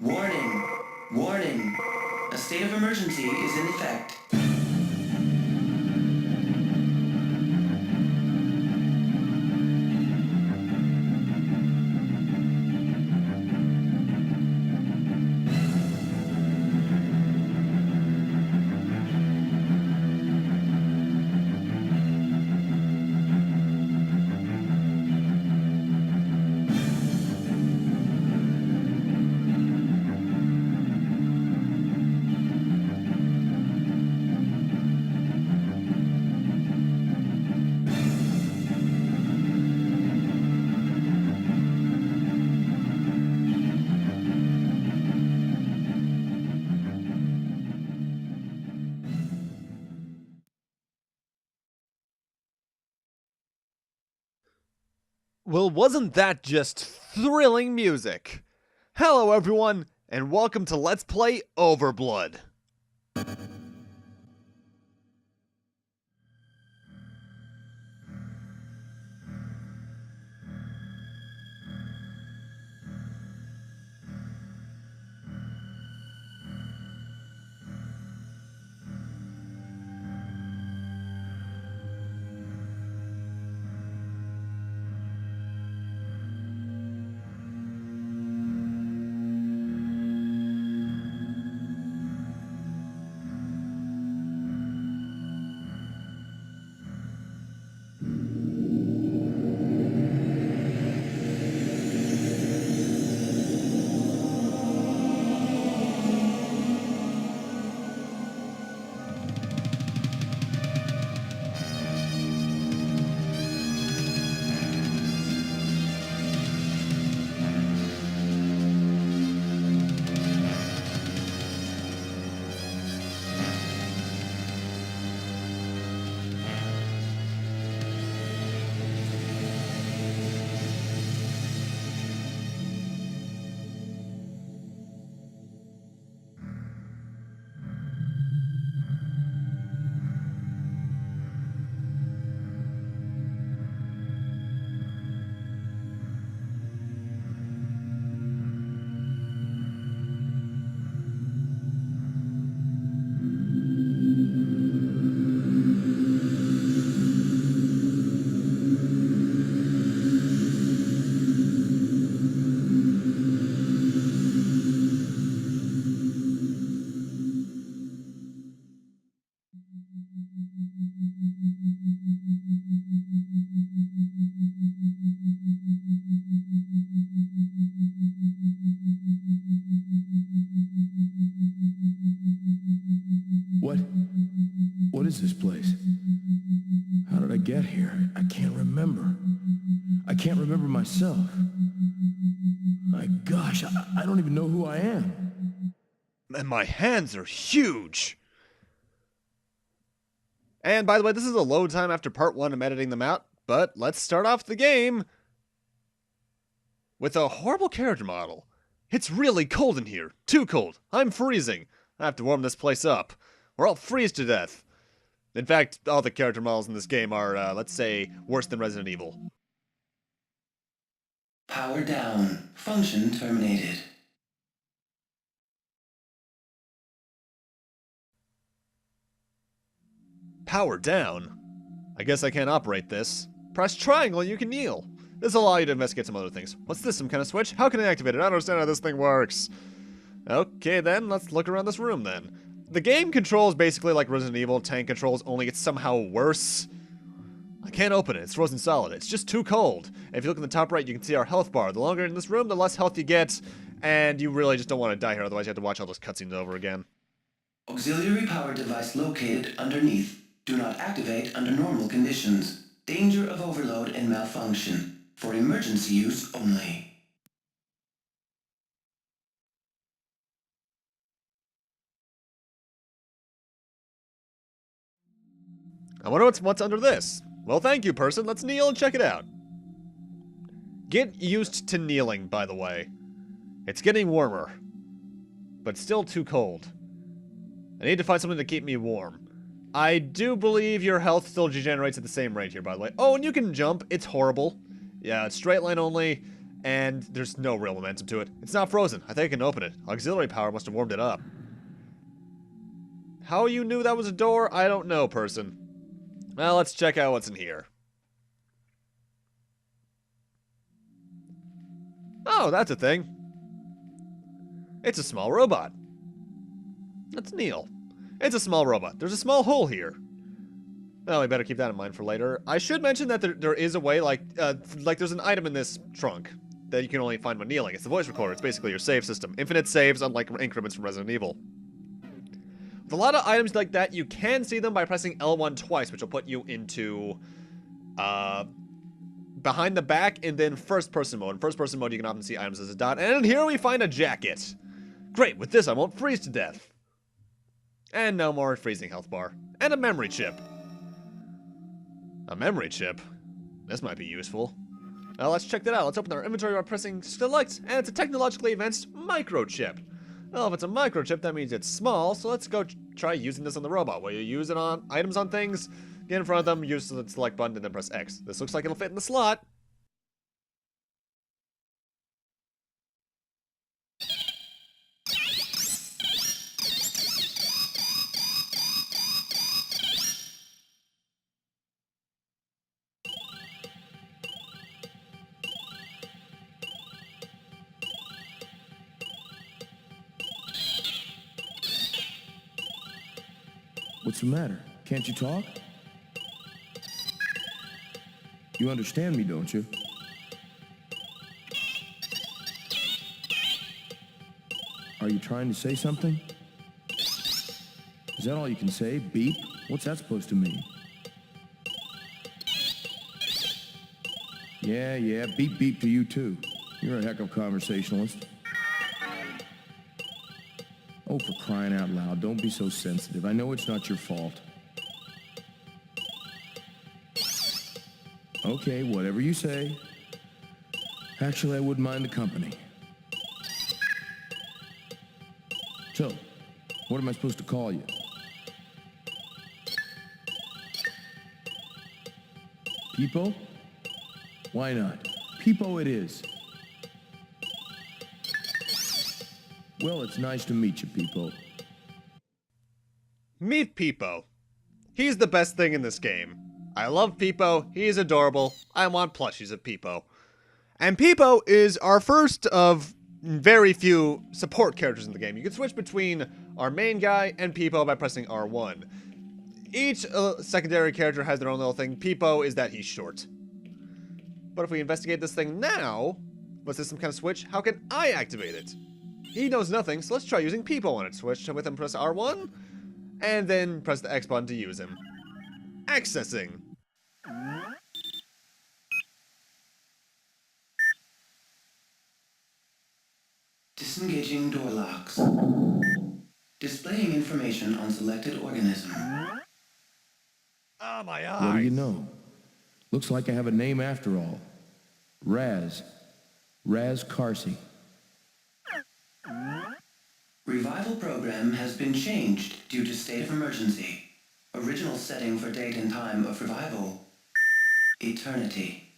Warning! Warning! A state of emergency is in effect. Well, wasn't that just thrilling music? Hello everyone, and welcome to Let's Play Overblood. What is this place? How did I get here? I can't remember. I can't remember myself. My gosh, I don't even know who I am. And my hands are huge! And by the way, this is a load time after part 1 of editing them out, but let's start off the game with a horrible character model. It's really cold in here. Too cold. I'm freezing. I have to warm this place up, or I'll freeze to death. In fact, all the character models in this game are, let's say, worse than Resident Evil. Power down. Function terminated. Power down? I guess I can't operate this. Press triangle and you can kneel. This will allow you to investigate some other things. What's this, some kind of switch? How can I activate it? I don't understand how this thing works. Okay then, let's look around this room then. The game controls basically like Resident Evil tank controls, only it's somehow worse. I can't open it, it's frozen solid. It's just too cold. And if you look in the top right, you can see our health bar. The longer you're in this room, the less health you get, and you really just don't want to die here, otherwise you have to watch all those cutscenes over again. Auxiliary power device located underneath. Do not activate under normal conditions. Danger of overload and malfunction. For emergency use only. I wonder what's under this. Well, thank you, person. Let's kneel and check it out. Get used to kneeling, by the way. It's getting warmer, but still too cold. I need to find something to keep me warm. I do believe your health still degenerates at the same rate here, by the way. Oh, and you can jump. It's horrible. Yeah, it's straight line only. And there's no real momentum to it. It's not frozen. I think I can open it. Auxiliary power must have warmed it up. How you knew that was a door, I don't know, person. Well, let's check out what's in here. Oh, that's a thing. It's a small robot. That's Neil. It's a small robot. There's a small hole here. Well, we better keep that in mind for later. I should mention that there is a way, like there's an item in this trunk that you can only find when kneeling. It's the voice recorder. It's basically your save system. Infinite saves, unlike increments from Resident Evil. With a lot of items like that, you can see them by pressing L1 twice, which will put you into behind the back and then first-person mode. In first-person mode, you can often see items as a dot. And here we find a jacket. Great, with this I won't freeze to death. And no more freezing health bar. And a memory chip. A memory chip? This might be useful. Now let's check that out. Let's open our inventory by pressing select, and it's a technologically advanced microchip. Well, if it's a microchip, that means it's small, so let's go try using this on the robot. Where you use it on items on things, get in front of them, use the select button, and then press X. This looks like it'll fit in the slot. What's the matter? Can't you talk? You understand me, don't you? Are you trying to say something? Is that all you can say? Beep? What's that supposed to mean? Yeah, beep beep to you too. You're a heck of a conversationalist. Oh, for crying out loud, don't be so sensitive. I know it's not your fault. Okay, whatever you say. Actually, I wouldn't mind the company. So, what am I supposed to call you? Peepo? Why not? Peepo it is. Well, it's nice to meet you, Peepo. Meet Peepo. He's the best thing in this game. I love Peepo. He's adorable. I want plushies of Peepo. And Peepo is our first of very few support characters in the game. You can switch between our main guy and Peepo by pressing R1. Each secondary character has their own little thing. Peepo is that he's short. But if we investigate this thing now, was this some kind of switch? How can I activate it? He knows nothing, so let's try using Peepo on it. Switch with him, press R1, and then press the X button to use him. Accessing. Disengaging door locks. Displaying information on selected organism. Ah, my eyes. What do you know? Looks like I have a name after all. Raz. Raz Carsey. Revival program has been changed due to state of emergency. Original setting for date and time of revival: eternity.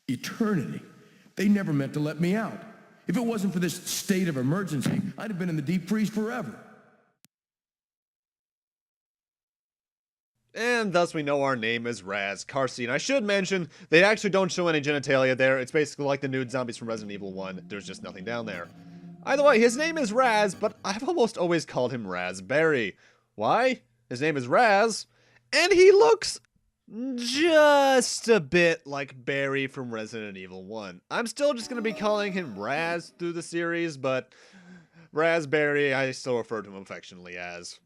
Eternity? They never meant to let me out. If it wasn't for this state of emergency, I'd have been in the deep freeze forever. And thus we know our name is Raz Carsey. And I should mention, they actually don't show any genitalia there. It's basically like the nude zombies from Resident Evil 1. There's just nothing down there. Either way, his name is Raz, but I've almost always called him Raspberry. Why? His name is Raz, and he looks just a bit like Barry from Resident Evil 1. I'm still just going to be calling him Raz through the series, but Raspberry I still refer to him affectionately as.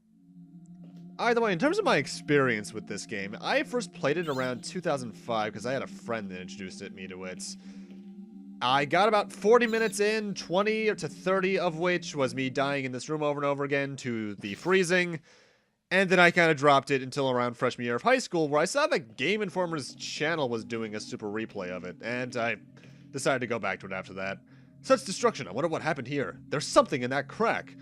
Either way, in terms of my experience with this game, I first played it around 2005 because I had a friend that introduced me to it. I got about 40 minutes in, 20 to 30 of which was me dying in this room over and over again to the freezing. And then I kind of dropped it until around freshman year of high school, where I saw that Game Informer's channel was doing a super replay of it, and I decided to go back to it after that. Such destruction, I wonder what happened here. There's something in that crack.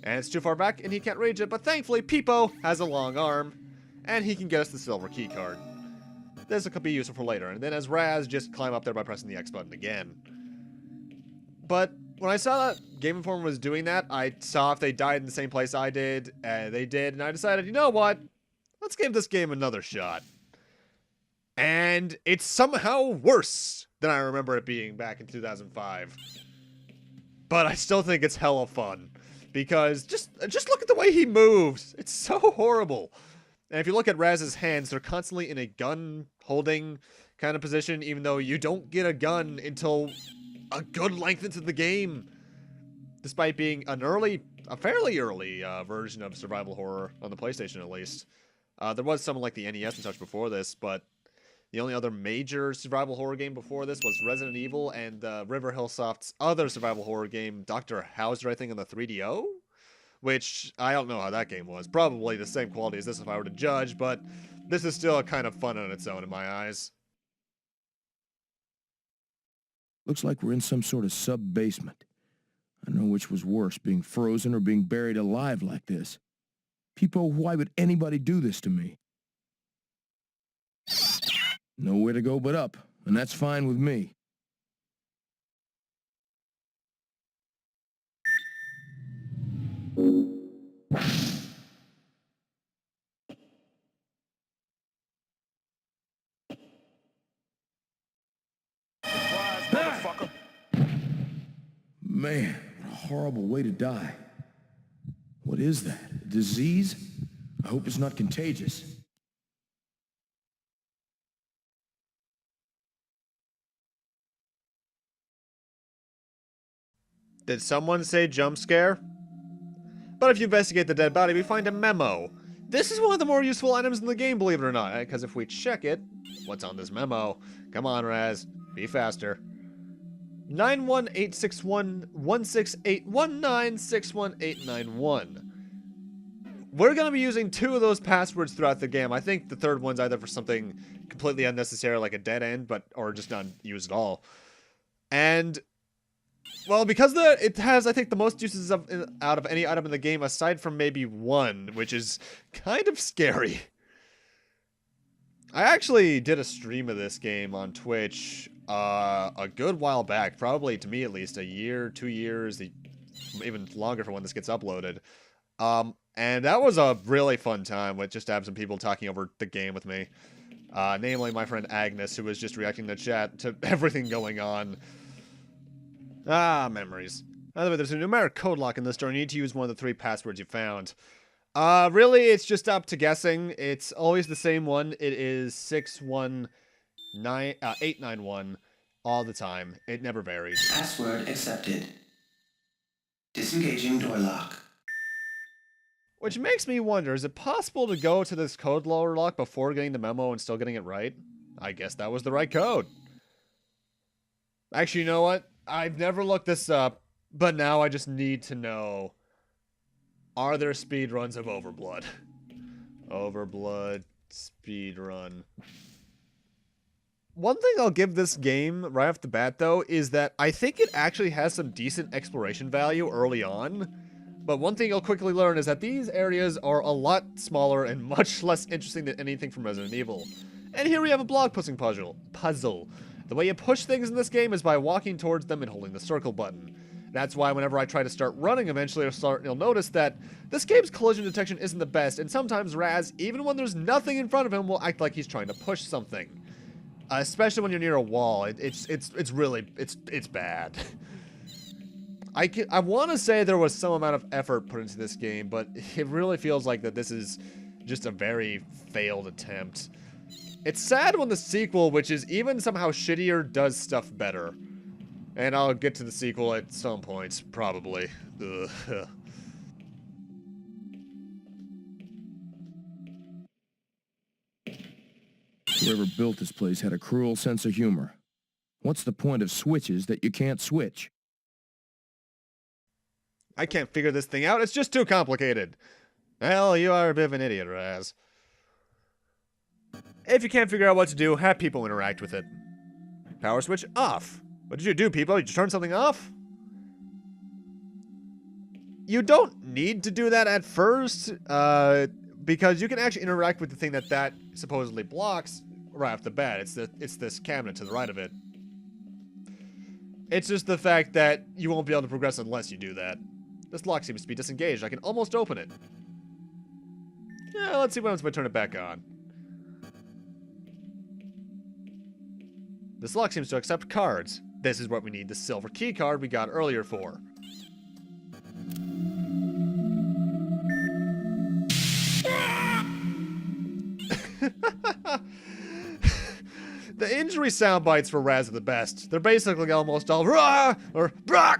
And it's too far back, and he can't reach it, but thankfully Peepo has a long arm, and he can get us the silver key card. this could be useful for later. And then as Raz, just climb up there by pressing the X button again. But when I saw that Game Informer was doing that, I saw if they died in the same place I did, they did, and I decided, you know what? Let's give this game another shot. And it's somehow worse than I remember it being back in 2005. But I still think it's hella fun. Because just look at the way he moves. It's so horrible. And if you look at Raz's hands, they're constantly in a gun-holding kind of position, even though you don't get a gun until a good length into the game. Despite being a fairly early version of survival horror on the PlayStation, at least. There was some like the NES and such before this, but the only other major survival horror game before this was Resident Evil and River Hill Soft's other survival horror game, Dr. Hauser, I think, on the 3DO? Which, I don't know how that game was. Probably the same quality as this if I were to judge, but this is still kind of fun on its own in my eyes. Looks like we're in some sort of sub-basement. I don't know which was worse, being frozen or being buried alive like this. People, why would anybody do this to me? Nowhere to go but up, and that's fine with me. Man, what a horrible way to die. What is that? A disease? I hope it's not contagious. Did someone say jump scare? But if you investigate the dead body, we find a memo. This is one of the more useful items in the game, believe it or not, because if we check it, what's on this memo? Come on, Raz, be faster. 91861-168-19-61891. We're going to be using 2 of those passwords throughout the game. I think the third one's either for something completely unnecessary, like a dead end, or just not used at all. And, well, because it has, I think, the most uses out of any item in the game, aside from maybe 1, which is kind of scary. I actually did a stream of this game on Twitch a good while back, probably, to me at least, a year, 2 years, even longer for when this gets uploaded. And that was a really fun time with just to have some people talking over the game with me. Namely my friend Agnes, who was just reacting to chat to everything going on. Ah, memories. By the way, there's a numeric code lock in this door. You need to use one of the 3 passwords you found. Really, it's just up to guessing. It's always the same one. It is 891 all the time. It never varies. Password accepted. Disengaging door lock. Which makes me wonder, is it possible to go to this code lock before getting the memo and still getting it right? I guess that was the right code. Actually, you know what? I've never looked this up, but now I just need to know. Are there speedruns of Overblood? Overblood speedrun. One thing I'll give this game right off the bat, though, is that I think it actually has some decent exploration value early on. But one thing you'll quickly learn is that these areas are a lot smaller and much less interesting than anything from Resident Evil. And here we have a block pushing puzzle. The way you push things in this game is by walking towards them and holding the circle button. That's why whenever I try to start running eventually, you'll notice that this game's collision detection isn't the best, and sometimes Raz, even when there's nothing in front of him, will act like he's trying to push something. Especially when you're near a wall. It's really bad. I want to say there was some amount of effort put into this game, but it really feels like that this is just a very failed attempt. It's sad when the sequel, which is even somehow shittier, does stuff better. And I'll get to the sequel at some point, probably. Ugh. Whoever built this place had a cruel sense of humor. What's the point of switches that you can't switch? I can't figure this thing out. It's just too complicated. Well, you are a bit of an idiot, Raz. If you can't figure out what to do, have people interact with it. Power switch off. What did you do, people? Did you turn something off? You don't need to do that at first, because you can actually interact with the thing that supposedly blocks right off the bat. It's this cabinet to the right of it. It's just the fact that you won't be able to progress unless you do that. This lock seems to be disengaged. I can almost open it. Yeah, let's see what happens if I turn it back on. This lock seems to accept cards. This is what we need the silver key card we got earlier for. The injury sound bites for Raz are the best. They're basically almost all rah or brah.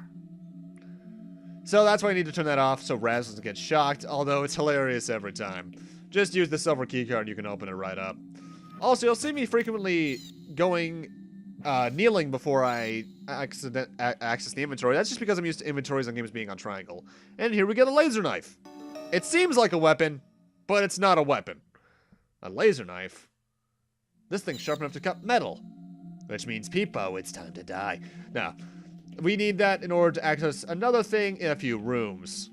So that's why I need to turn that off so Raz doesn't get shocked, although it's hilarious every time. Just use the silver key card and you can open it right up. Also, you'll see me frequently kneeling before I access the inventory. That's just because I'm used to inventories on games being on triangle. And here we get a laser knife. It seems like a weapon, but it's not a weapon. A laser knife? This thing's sharp enough to cut metal. Which means, Peepo, it's time to die. Now, we need that in order to access another thing in a few rooms.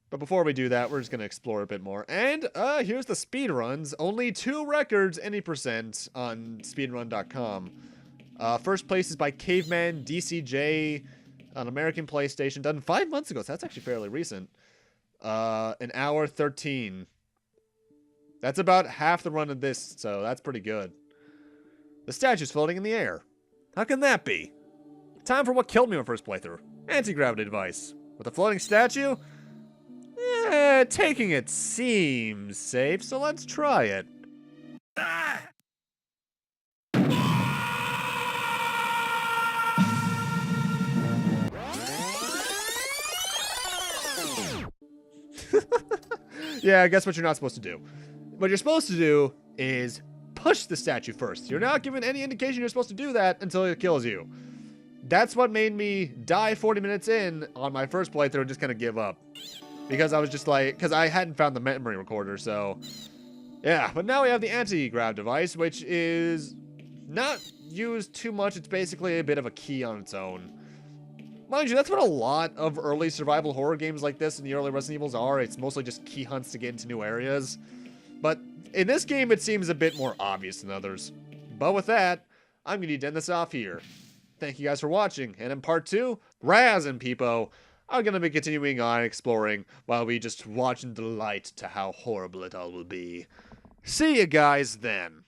But before we do that, we're just going to explore a bit more. And here's the speedruns. Only 2 records, any percent, on speedrun.com. First place is by Caveman DCJ on American PlayStation, done 5 months ago, so that's actually fairly recent. 1 hour 13. That's about half the run of this, so that's pretty good. The statue's floating in the air. How can that be? Time for what killed me in my first playthrough. Anti-gravity device. With a floating statue? Taking it seems safe, so let's try it. Ah! Yeah, guess what you're not supposed to do. What you're supposed to do is push the statue first. You're not given any indication you're supposed to do that until it kills you. That's what made me die 40 minutes in on my first playthrough and just kind of give up. Because I was just like, because I hadn't found the memory recorder, so... Yeah, but now we have the anti-grav device, which is not used too much. It's basically a bit of a key on its own. Mind you, that's what a lot of early survival horror games like this and the early Resident Evils are. It's mostly just key hunts to get into new areas. But in this game, it seems a bit more obvious than others. But with that, I'm going to need to end this off here. Thank you guys for watching, and in part 2, Raz and Peepo are going to be continuing on exploring while we just watch and delight to how horrible it all will be. See you guys then.